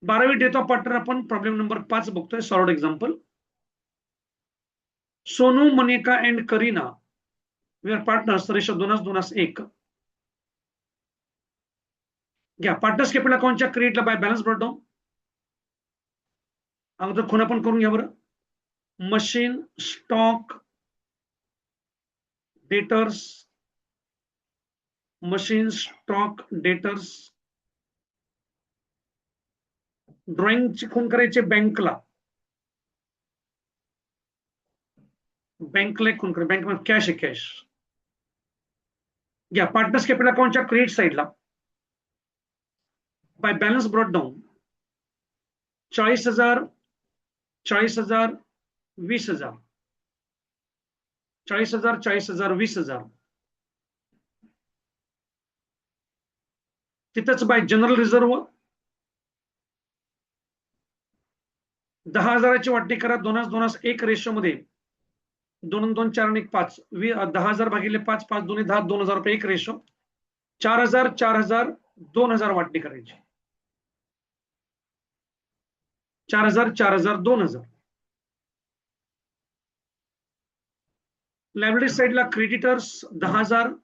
12वी date of partner आपण problem number 5 बघतोय. Solved example. Sonu, Manika and Kareena we are partners. Ratio 2:1. घ्या पार्टनर्स कॅपिटल अकाउंटच्या क्रेडिटला बाय बॅलन्स ब्रॉडडाऊन. अगोदर खुणा पण करून घ्या बरं. Machine, stock, debtors, machine, stock, debtors. ड्रॉइंगची खून करायचे बँकला. बँकला खून करा. बँक कॅश आहे, कॅश. घ्या पार्टनर्स कॅपिटल अकाउंटच्या क्रेडिट साईडला बाय बॅलन्स ब्रॉड डाऊन 40,000, 40,000, 20,000. 40,000, 40,000, 20,000. तिथंच बाय जनरल रिझर्व 10,000ची वाटणी करा. 2:1 रेशो मध्ये. 2 2 4 आणि 5. 10,000 भागिले 5, 5 2 10, 2,000 रुपये एक रेशो. 4,000, 4,000, 2,000 वाटणी करायची. 4,000, 4,000, 2,000. लायबिलिटी साइडला creditors 10,000,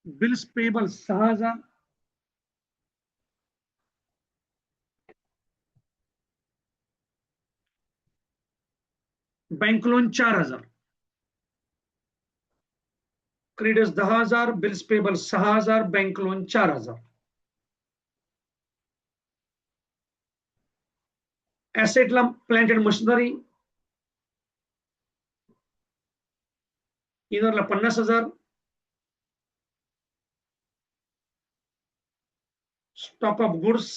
bills payable 6,000, bank loan 4,000. Creditors 10,000, bills payable 6,000, bank loan 4,000. ऍसेटला प्लांट अँड मशिनरी इनरला 50,000, स्टॉक ऑफ गुड्स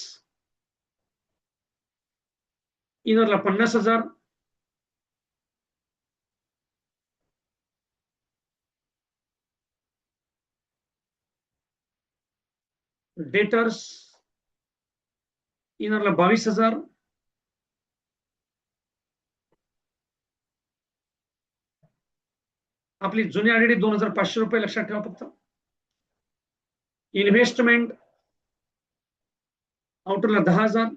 इनरला 50,000, डेटर्स इनरला 22,000, आपली जुनी आयडी 2,500 रुपये लक्षात ठेवा फक्त. इन्व्हेस्टमेंट आउटरला 10,000,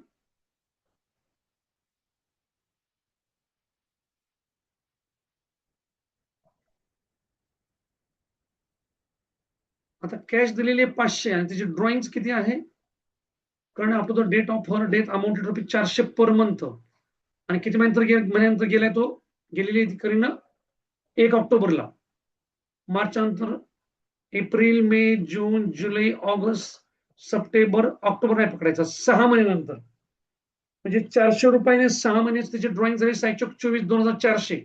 आता कॅश दिलेली 500 आणि त्याची ड्रॉइंग किती आहे? कारण आपला तो date of her death amounted रुपये 400 पर मंथ. आणि किती महिन्यानंतर गेलाय तो? गेलेली करीना 1 ऑक्टोबरला. मार्च नंतर एप्रिल, मे, जून, जुलै, ऑगस्ट, सप्टेंबर, ऑक्टोबर नाही पकडायचा. 6 महिन्यानंतर म्हणजे 400 रुपयाने 6 महिन्याची त्याची ड्रॉइंग झाली. 24 2,400.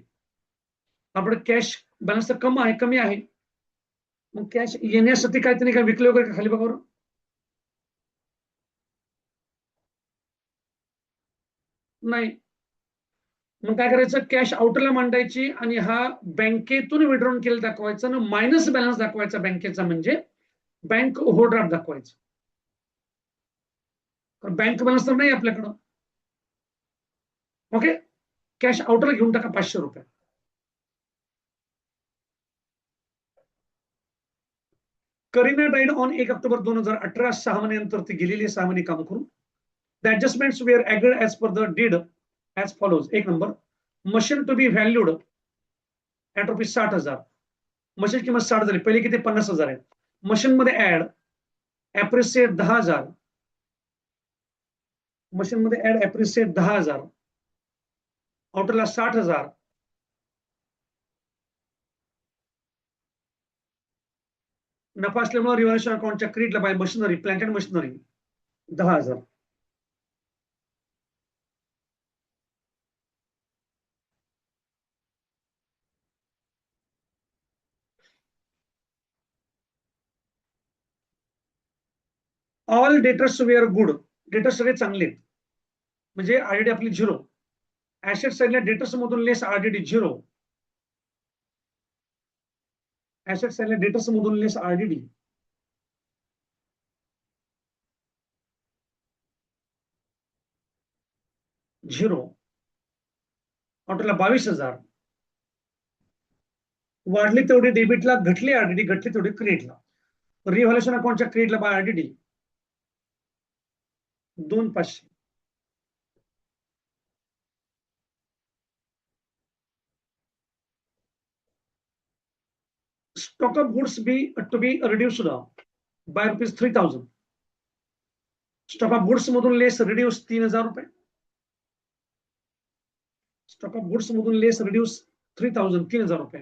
आपलं कॅश बॅलन्स तर कमी आहे. मग कॅश येण्यासाठी काय त्यांनी काय विकले वगैरे खाली बघा. नाही. मग काय करायचं? कॅश आउटरला मांडायची आणि हा बँकेतून विड्रॉन केलं दाखवायचं आणि मायनस बॅलन्स दाखवायचा बँकेचा, म्हणजे बँक ओव्हरड्राफ्ट दाखवायचं. बँक बॅलन्स तर नाही आपल्याकडं. ओके. कॅश आउटरला घेऊन टाका 500 रुपये. करीना डाईड ऑन 1 ऑक्टोबर 2018. 6 महिन्यानंतर ती गेलेली. 6 महिने काम करून. The adjustments were agreed as per the deed as follows. 1 number. Machine to be valued at rupees 60,000. Machine किंमत 60 झाली. पहिले किती? 50,000 आहे. मशीन मध्ये ऍड ऍप्रिसिएट 10,000. मशीन मध्ये ऍड ऍप्रिसिएट 10,000. आउटरला 60,000. नफा असल्यामुळे रिव्हर्शन अकाउंटच्या क्रेडिटला by machinery, plant and machinery 10,000. All debtors were good. Debtors सगळे चांगले, म्हणजे आरडीडी आपली 0. ऍसेट साईडला डेटर्स मधून लेस आरडीडी 0. ऍसेट साईडला डेटर्स मधून लेस आरडीडी 0. ऑटोला 22,000. वाढली तेवढी डेबिटला, घटली आरडीडी, घटली तेवढी क्रेडिटला. रिव्हॅल्युएशन अकाउंटच्या क्रेडिटला by RDD 2,500. Stock of goods to be reduced by ₹3,000. Stock of goods मधून लेस रिड्यूस 3,000 रुपये. स्टॉक ऑफ गुड्स मधून लेस रिड्यूस 3,000 रुपये.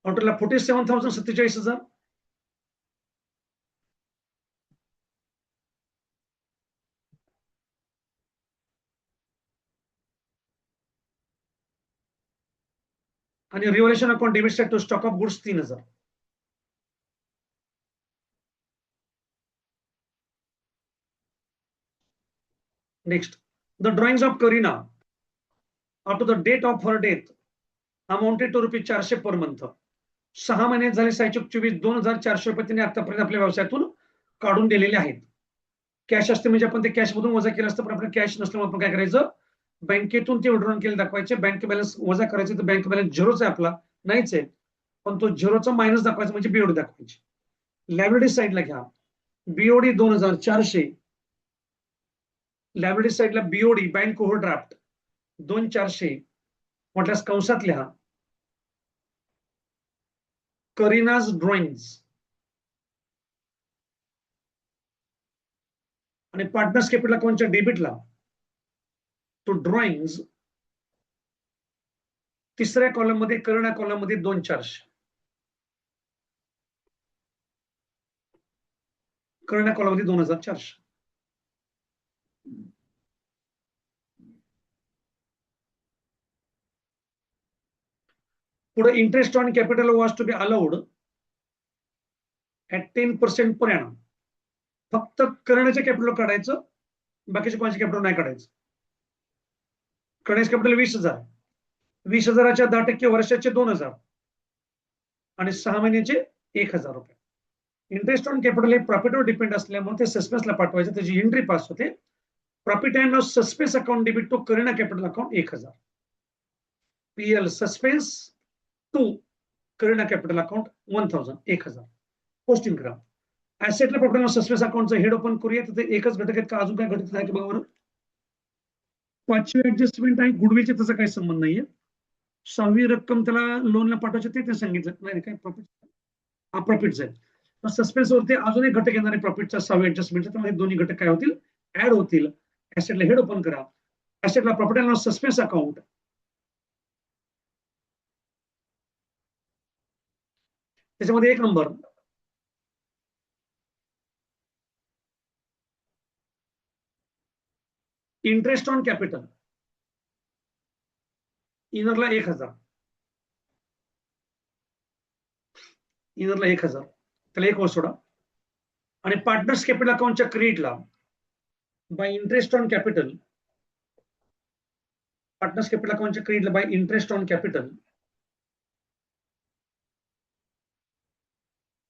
टोटलला 47,047. आणि revaluation account debit side to stock of goods 3,000. Next, the drawings of Kareena up to the date of her death amounted to ₹400 per month. 6 महिने झाले 6/24, 2,400 रुपये त्यांनी आतापर्यंत आपल्या व्यवसायातून काढून दिलेले आहेत. कॅश असते म्हणजे आपण ते कॅश मधून वजा केलं असतं, पण आपण कॅश नसल्यामुळे आपण काय करायचं, बँकेतून ते विड्रॉल केले दाखवायचे. बँक बॅलन्स वजा करायचे, तर बँक बॅलन्स झिरोच आहे आपला, नाहीच आहे, पण तो झिरोचा मायनस दाखवायचा म्हणजे बीओडी दाखवायची. लायबिलिटी साईडला घ्या, बीओडी 2,400. लायबिलिटी साईडला बीओडी बँक ओव्हरड्राफ्ट 2,400 म्हटल्यास कंसात लिहा करीनाज ड्रॉइंग्स. आणि पार्टनर्स कॅपिटल अकाउंटच्या डेबिटला तो ड्रॉइंग्स तिसऱ्या कॉलम मध्ये, करीना कॉलम मध्ये 2,400. करीना कॉलम मध्ये 2,400. पुढे interest on capital was to be allowed at 10% per annum. फक्त करीनाचे कॅपिटल काढायचं, बाकीचे कोणाचे कॅपिटल नाही काढायचं. करीनाचे कॅपिटल 20,000. 20,000च्या 10% वर्षाचे 2,000 आणि 6 महिन्याचे 1,000 रुपये. इंटरेस्ट ऑन कॅपिटल हे प्रॉफिटवर डिपेंड असल्यामुळे ते सस्पेन्सला पाठवायचं, त्याची एंट्री पास होते. Profit and loss suspense account debit to Kareena capital account 1,000. PL suspense to Kareena capital account 1,000. Posting करा. ऍसेटला प्रॉफिट सस्पेन्स अकाउंटचं हेड ओपन करूया. तर एकच घटक आहेत का अजून काय घटक आहे बघा बरं. 5वी ऍडजस्टमेंट आहे, गुडविलचे त्याचा काही संबंध नाहीये. 6वी रक्कम त्याला लोनला पाठवायचे ते सांगितलं नाही. काय प्रॉफिट हा प्रॉफिटचा आहे. सस्पेन्स वरती अजून एक घटक येणार आहे प्रॉफिटचा 6वी ऍडजस्टमेंटचा. त्यामुळे दोन्ही घटक काय होतील, ऍड होतील. ऍसेटला हेड ओपन करा. ऍसेटला profit and loss suspense account, त्याच्यामध्ये 1 नंबर इंटरेस्ट ऑन कॅपिटल, इनरला 1,000. इनरला 1,000, त्याला 1 वर सोडा. आणि पार्टनर्स कॅपिटल अकाउंटच्या क्रेडिटला by interest on capital, partners capital अकाउंटच्या क्रेडिटला by interest on capital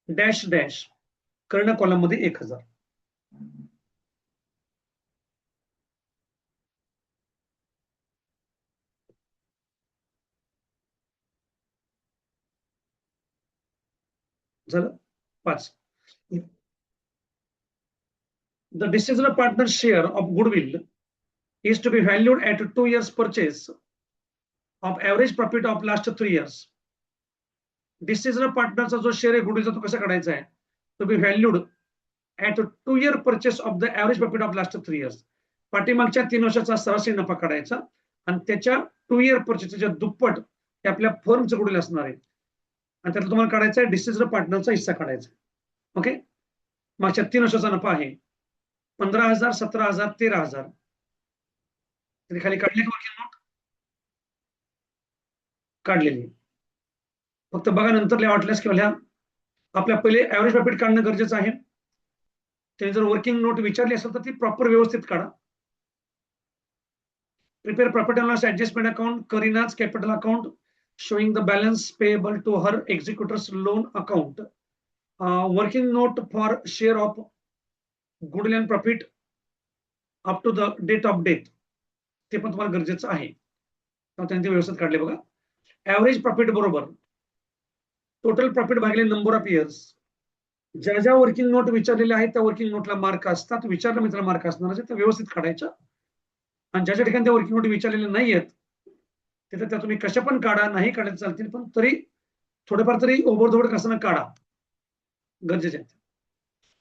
dash dash Kareena column मध्ये 1,000. झालं 5. The decision of partner share of goodwill is to be valued at 2 years purchase of average profit of last 3 years. Decision of partnerचा जो share आहे गुडविलचा तो कसा काढायचा आहे, to be valued at 2 year purchase of the average profit of last 3 years. पाठीमागच्या 3 वर्षाचा सरासरी नफा काढायचा आणि त्याच्या 2 year purchaseच्या दुप्पट हे आपल्या फर्मचं गुडविल असणार आहे. आणि त्याला तुम्हाला काढायचा आहे डिसिजन पार्टनरचा हिस्सा काढायचा. ओके, मागच्या 3 वर्षाचा नफा आहे 15,000, 17,000, 13,000. खाली काढले का वर्किंग नोट? काढलेली. फक्त बघा नंतर वाटल्यास किंवा आपल्या पहिले ऍव्हरेज प्रॉफिट काढणं गरजेचं आहे. त्याने जर वर्किंग नोट विचारली असेल तर ती प्रॉपर व्यवस्थित काढा. Prepare profit and loss adjustment account Kareena's capital account showing the balance payable to her executor's loan account. Working note for share of goodwill and profit up to the date of death, ते पण तुम्हाला गरजेचं आहे. त्यांनी व्यवस्थित काढले बघा. Average profit बरोबर टोटल प्रॉफिट भागिले नंबर ऑफ इयर्स. ज्या ज्या वर्किंग नोट विचारलेल्या आहेत त्या वर्किंग नोटला मार्क असतात. विचारलं मित्राला मार्क असणार त्या व्यवस्थित काढायच्या. आणि ज्या ज्या ठिकाणी त्या वर्किंग नोट विचारलेल्या नाही आहेत तिथे त्या तुम्ही कशा पण काढा, नाही काढायला चालतील, पण तरी थोडेफार तरी ओबडधोबड कसं काढा, गरजेचे आहेत.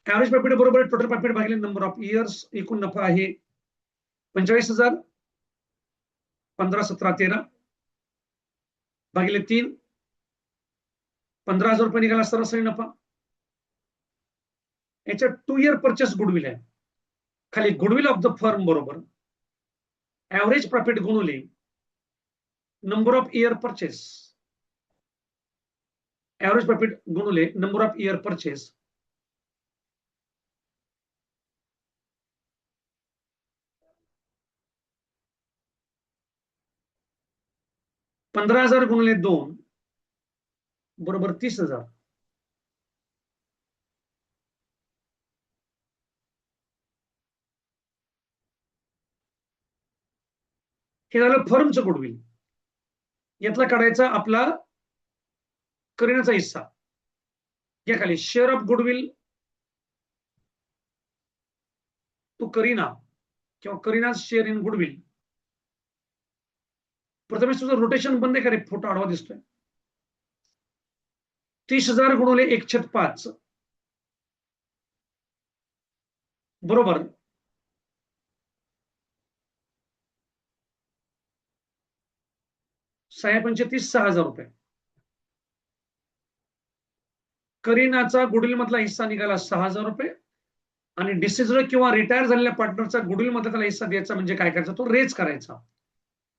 ऍव्हरेज प्रॉफिट बरोबर टोटल प्रॉफिट भागिले नंबर ऑफ इयर्स. एकूण नफा आहे 45,000, 15, 17, 13 भागिले 3, 15,000 रुपये निघाला सरासरी नफा. याच्यात 2 इयर परचेस गुडविल आहे. खाली गुडविल ऑफ द फर्म बरोबर ऍव्हरेज प्रॉफिट गुणुले number of year purchase. Average profit गुणुले नंबर ऑफ इयर परचेस. $15,000 गुणिले 2 बरोबर 30,000. हे झालं फर्मचं गुडविल. यातला काढायचा आपला करिनाचा हिस्सा. या खाली शेअर ऑफ गुडविल टू करीना किंवा करीना शेअर इन गुडविल. प्रथमेश तुझं रोटेशन बंद आहे का रे? फोटो आडवा दिसतोय. 30,000 गुणिले 1/5 बरोबर 6,35,000 रुपये. करीनाचा गुडविल मधला हिस्सा निघाला 6,000 रुपये. आणि डिसिजर किंवा रिटायर झालेल्या पार्टनरचा गुडविल मधला त्याला हिस्सा द्यायचा. म्हणजे काय करायचा? तो रेज करायचा.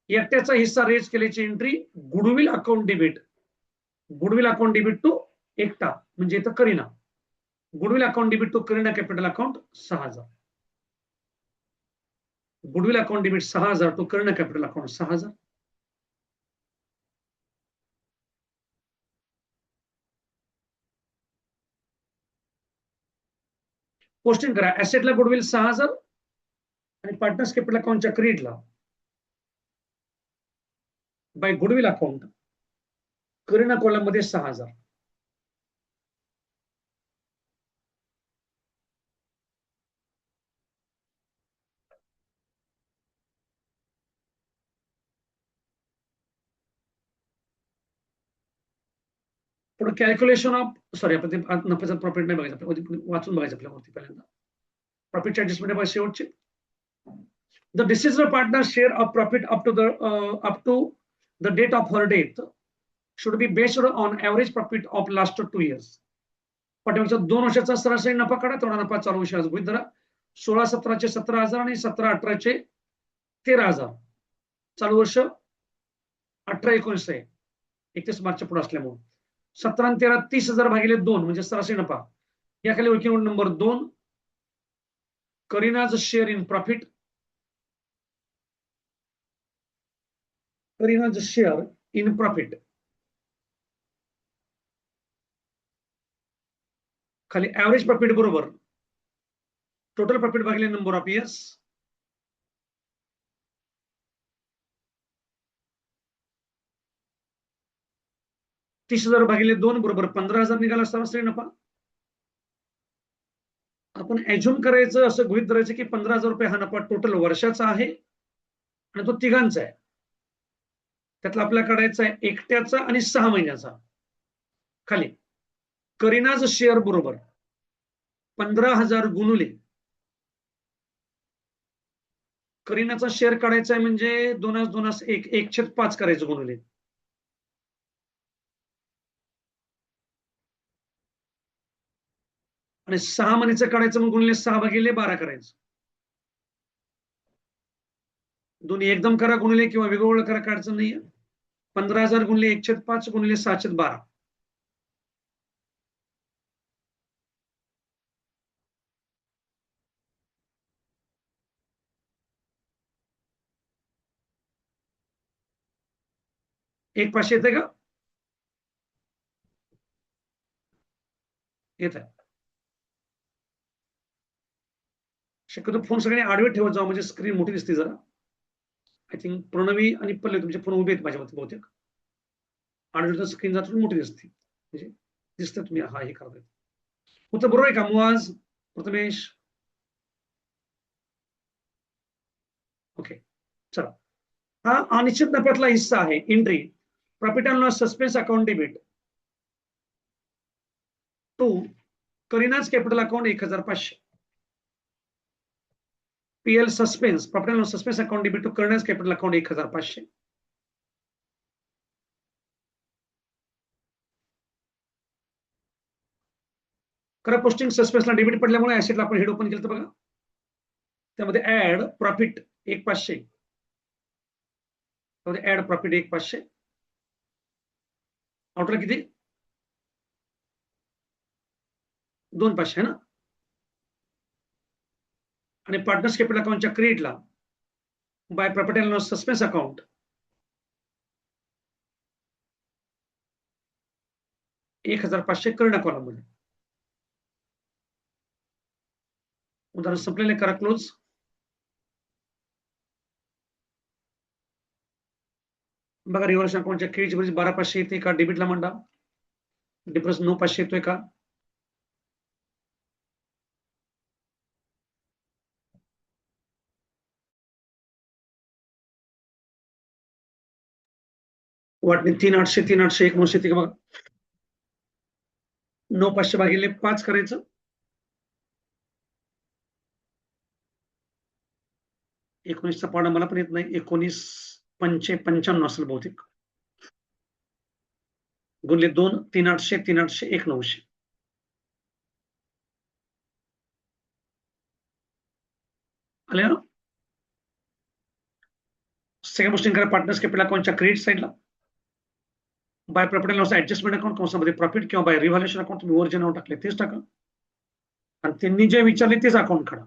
एकट्याचा हिस्सा रेज केल्याची entry goodwill account debit. Goodwill account debit to एकटा म्हणजे इथं Kareena. Goodwill account debit to Kareena capital account 6,000. Goodwill account debit 6,000 to Kareena capital account 6,000. Posting करा. ऍसेटला गुडविल 6,000 आणि पार्टनर्स कॅपिटल अकाउंटच्या क्रेडिटला by goodwill account Kareena column मध्ये 6,000. पुढे कॅल्क्युलेशन ऑफ सॉरी आपण ते नफ्याचा प्रॉफिट नाही बघायचं, वाचून बघायचं आपल्यावरती पहिल्यांदा. प्रॉफिटची ऍडजस्टमेंट आहे शेवटची. The deceased partner share of profit up to the date of her death should be based on average profit of last 2 years. पाठीमागच्या 2 वर्षाचा सरासरी नफा काढा. तेवढा नफा चालू वर्षाचा गृहीत धरा. 16-17चे 17,000 आणि 17-18चे 13,000. चालू वर्ष 18-19 आहे 31 मार्चच्या पुढे असल्यामुळे 17 आणि 13 30,000 भागिले 2 म्हणजे सरासरी नफा. याखाली working note number 2 Kareena's share in profit. Kareena's share in profit खाली ऍव्हरेज प्रॉफिट बरोबर टोटल प्रॉफिट भागिले नंबर ऑफ इयर्स. $30,000 भागिले 2 बरोबर 15,000 निघाला सरासरी नफा. आपण ऍज्युम करायचं असं गृहीत धरायचं की 15,000 रुपये हा नफा टोटल वर्षाचा आहे आणि तो तिघांचा आहे. त्यातला आपल्याला काढायचा आहे एकट्याचा आणि 6 महिन्याचा. खाली करीनाज शेअर बरोबर 15,000 गुणुले करीनाचा शेअर काढायचा आहे म्हणजे 1/5 करायचं गुणुले आणि 6 महिन्याचं काढायचं मग गुणिले 6/12 करायचं. दोन्ही एकदम करा गुणिले किंवा वेगवेगळं करा, काढायचं नाहीये. 15,000 गुणिले 1/5 गुणिले 6/12 1,500 येते का? येत आहे. शक्यतो फोन सगळ्यांनी आडवे ठेवत जावा म्हणजे स्क्रीन मोठी दिसते जरा. आय थिंक प्रणवी आणि पल्लवी तुमचे फोन उभे आहेत माझ्या मते बहुतेक. आडवी स्क्रीन जातो मोठी दिसते, म्हणजे दिसतं तुम्ही हा हे करताय. उत्तर बरोबर आहे का मुआज, प्रथमेश? ओके, चला. हा अनिश्चित नफ्यातला हिस्सा आहे. Entry profit and loss suspense account debit to Kareena's capital account 1500. PL suspense profit and loss suspense account debit to Kareena's capital account 1500. खरं पोस्टिंग सस्पेन्सला डेबिट पडल्यामुळे ऍसेटला आपण हेड ओपन केलं तर बघा, त्यामध्ये ऍड प्रॉफिट 1500, त्यामध्ये ऍड प्रॉफिट 1500, आउटला किती 2500 आहे ना. आणि पार्टनर्स कॅपिटल अकाउंटच्या क्रेडिटला by profit and loss suspense account 1500 Kareena column मध्ये. उदाहरण संपलेले करा क्लोज. बघा रिव्हर्स अकाउंटच्या क्रेडिटची बेरीज 12500 येते का, डेबिटला मांडा. डिफरन्स 9500 येतोय का. वाटणी 3800 3800 1900 येते का बघा. 9500 भागिले 5 करायचं. 19चा पाडा मला पण येत नाही, 19,555 असेल बहुतेक. गुणले 2 3800 3800 1900. आले ना. सेकंड गोष्टी करा पार्टनर्स कॅपिटल अकाउंटच्या क्रेडिट साईडला by profit and loss adjustment account कंसामध्ये प्रॉफिट किंवा बाय रिव्हॅल्युएशन अकाउंट तुम्ही वर जे नाव टाकले तेच टाका, आणि त्यांनी जे विचारले तेच अकाउंट काढा.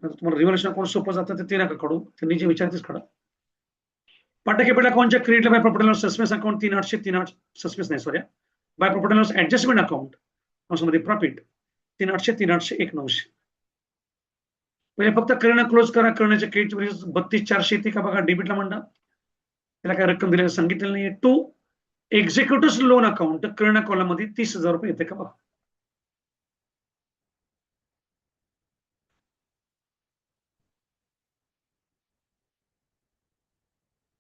तुम्हाला रिव्हॅल्युएशन अकाउंट सोपं जातं तर ते नका काढू, त्यांनी जे विचारले तेच काढा. पार्टनर कॅपिटल अकाउंटच्या क्रेडिटला by profit and loss suspense account 3800 3800 suspense नाही sorry, by profit and loss adjustment account कंसामध्ये प्रॉफिट 3800 3800 1900. म्हणजे फक्त करणं क्लोज करा. करण्याच्या क्रेडिट बेरीज 32400 येते का बघा, डेबिटला मांडा. त्याला काय रक्कम दिलेली सांगितलेलं नाहीये. टू एक्झिक्युटिव्ह लोन अकाउंट करणं कॉलम मध्ये 30,000 रुपये येते का बघा.